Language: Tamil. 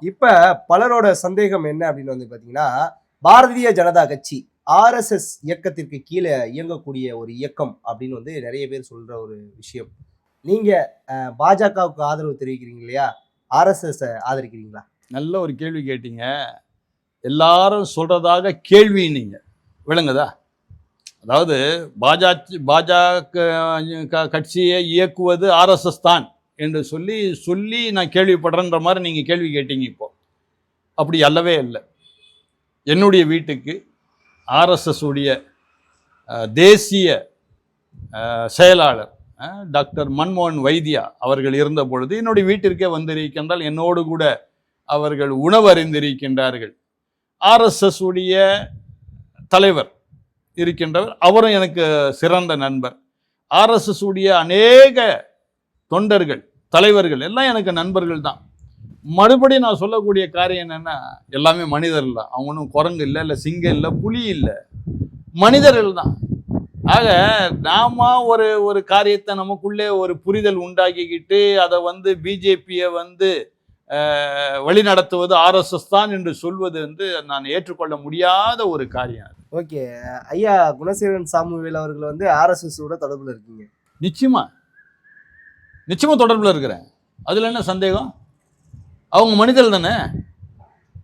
இப்ப பலரோட சந்தேகம் என்ன அப்படின்னு வந்து பாத்தீங்கன்னா, பாரதிய ஜனதா கட்சி ஆர்எஸ்எஸ் இயக்கத்திற்கு கீழே இயங்கக்கூடிய ஒரு இயக்கம் அப்படின்னு வந்து நிறைய பேர் சொல்ற ஒரு விஷயம். நீங்க பாஜகவுக்கு ஆதரவு தெரிவிக்கிறீங்க இல்லையா? ஆர்எஸ்எஸ் ஆதரிக்கிறீங்களா? நல்ல ஒரு கேள்வி கேட்டீங்க. எல்லாரும் சொல்றதாக கேள்வி நீங்க விளங்குதா? அதாவது பாஜக கட்சியை இயக்குவது ஆர்எஸ்எஸ் தான் என்று சொல்லி நான் கேள்விப்படுறேன்ற மாதிரி நீங்கள் கேள்வி கேட்டீங்க. இப்போ அப்படி அல்லவே இல்லை. என்னுடைய வீட்டுக்கு ஆர்எஸ்எஸ் உடைய தேசிய செயலாளர் டாக்டர் மன்மோகன் வைத்தியா அவர்கள் இருந்த பொழுது என்னுடைய வீட்டிற்கே வந்திருக்கின்றால் என்னோடு கூட அவர்கள் உணவு அறிந்திருக்கின்றார்கள். ஆர்எஸ்எஸ் உடைய தலைவர் இருக்கின்றவர், அவரும் எனக்கு சிறந்த நண்பர். ஆர்எஸ்எஸ் உடைய அநேக தொண்டர்கள் தலைவர்கள் எல்லாம் எனக்கு நண்பர்கள் தான். மறுபடியும் நான் சொல்லக்கூடிய காரியம் என்னன்னா, எல்லாமே மனிதர்கள் தான். அவங்க ஒன்றும் குரங்கு இல்லை, இல்லை சிங்கம் இல்லை, புலி இல்லை, மனிதர்கள் தான். ஆக நாம ஒரு காரியத்தை நமக்குள்ளே ஒரு புரிதல் உண்டாக்கிக்கிட்டு அதை வந்து பிஜேபியை வந்து வழி நடத்துவது ஆர்எஸ்எஸ் தான் என்று சொல்வது வந்து நான் ஏற்றுக்கொள்ள முடியாத ஒரு காரியம். ஓகே, ஐயா குணசேகரன் சாமுவேல் அவர்கள் வந்து ஆர்எஸ்எஸ் ஓட தொடர்புல இருக்கீங்க? நிச்சயமா தொடர்புல இருக்கிறேன். அதுல என்ன சந்தேகம்? அவங்க மனிதர்கள் தானே.